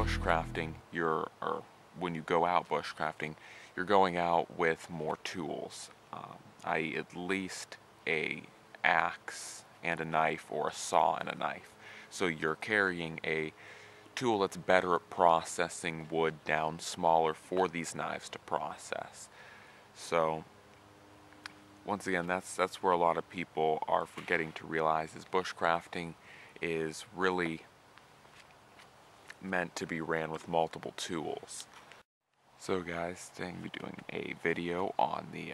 bushcrafting, or when you go out bushcrafting, you're going out with more tools, i.e. at least a axe and a knife, or a saw and a knife. So you're carrying a tool that's better at processing wood down smaller for these knives to process. So once again, that's where a lot of people are forgetting to realize is bushcrafting is really meant to be ran with multiple tools. So guys, today I'm going to be doing a video on the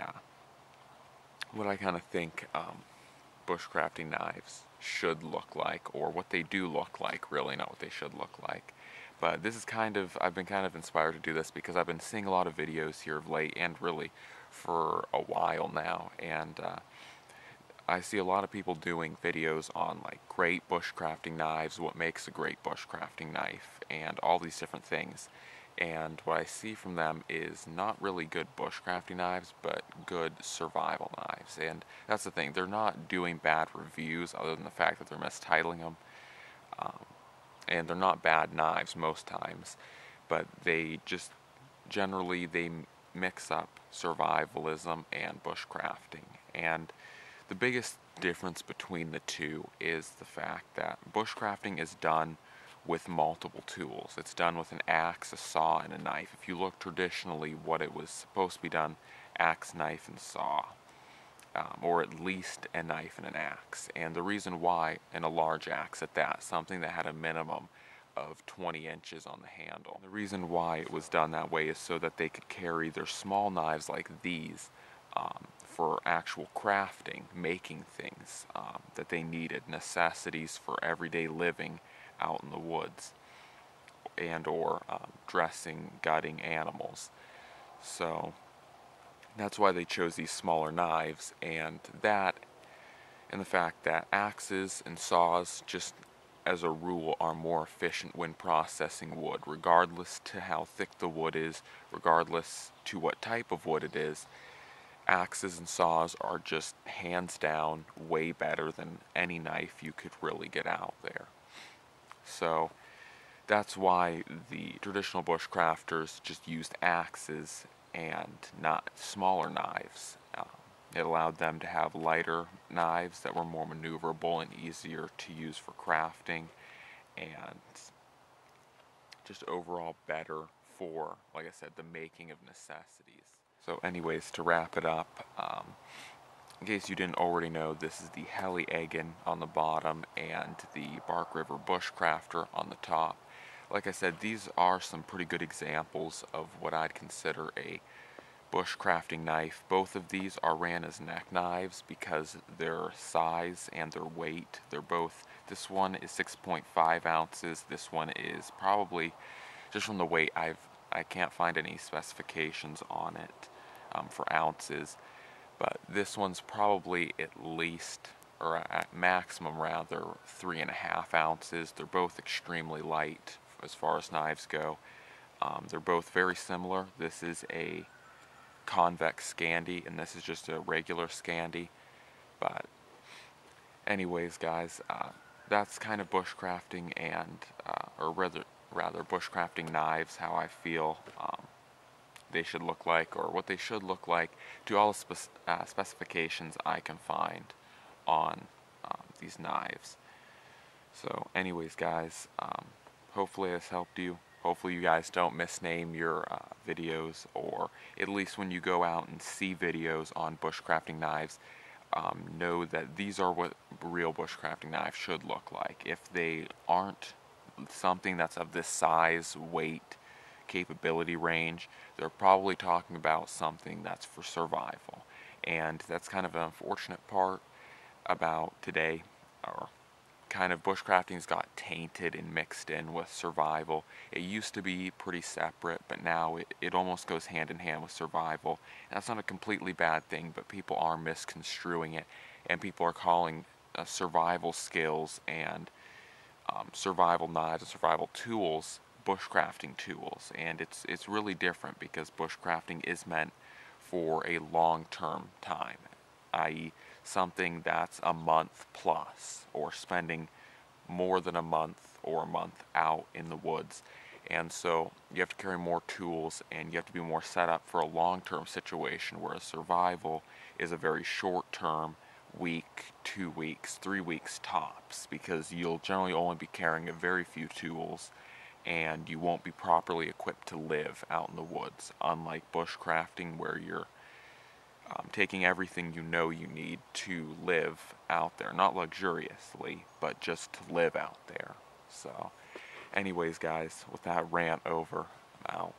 what I kind of think bushcrafting knives should look like, or what they do look like, really, not what they should look like. But this is I've been kind of inspired to do this because I've been seeing a lot of videos here of late, and really for a while now, and I see a lot of people doing videos on like great bushcrafting knives, what makes a great bushcrafting knife, and all these different things. And what I see from them is not really good bushcrafting knives, but good survival knives. And that's the thing, they're not doing bad reviews other than the fact that they're mistitling them. And they're not bad knives most times, but they just generally they mix up survivalism and bushcrafting. And the biggest difference between the two is the fact that bushcrafting is done with multiple tools. It's done with an axe, a saw, and a knife. If you look traditionally what it was supposed to be done, axe, knife, and saw. Or at least a knife and an axe. And the reason why, and a large axe at that, something that had a minimum of 20 inches on the handle. The reason why it was done that way is so that they could carry their small knives like these for actual crafting, making things that they needed, necessities for everyday living out in the woods, and or dressing, gutting animals. So that's why they chose these smaller knives, and the fact that axes and saws just as a rule are more efficient when processing wood, regardless to how thick the wood is, regardless to what type of wood it is. Axes and saws are just hands down way better than any knife you could really get out there. So that's why the traditional bushcrafters just used axes and not smaller knives. It allowed them to have lighter knives that were more maneuverable and easier to use for crafting, and just overall better for, like I said, the making of necessities. So anyways, to wrap it up, in case you didn't already know, this is the Nalgene on the bottom and the Bark River Bushcrafter on the top. Like I said, these are some pretty good examples of what I'd consider a bushcrafting knife. Both of these are ran as neck knives because their size and their weight. They're both, this one is 6.5 ounces, this one is probably, just from the weight, I can't find any specifications on it for ounces, but this one's probably at least, or at maximum rather, 3.5 ounces. They're both extremely light as far as knives go. They're both very similar. This is a convex Scandi, and this is just a regular Scandi. But anyways, guys, that's kind of bushcrafting, and or rather bushcrafting knives, how I feel they should look like, or what they should look like, to all the specifications I can find on these knives. So anyways, guys, hopefully this helped you. Hopefully you guys don't misname your videos, or at least when you go out and see videos on bushcrafting knives, know that these are what real bushcrafting knives should look like. If they aren't something that's of this size, weight, capability range, they're probably talking about something that's for survival. And that's kind of an unfortunate part about today, or kind of bushcrafting's got tainted and mixed in with survival. It used to be pretty separate, but now it almost goes hand in hand with survival. And that's not a completely bad thing, but people are misconstruing it, and people are calling survival skills and survival knives and survival tools bushcrafting tools. And it's really different, because bushcrafting is meant for a long-term time, i.e. something that's a month plus, or spending more than a month or a month out in the woods. And so you have to carry more tools, and you have to be more set up for a long-term situation, whereas survival is a very short-term, week, 2 weeks, 3 weeks tops, because you'll generally only be carrying a very few tools, and you won't be properly equipped to live out in the woods, unlike bushcrafting, where you're taking everything you know you need to live out there. Not luxuriously, but just to live out there. So anyways, guys, with that rant over, I'm out.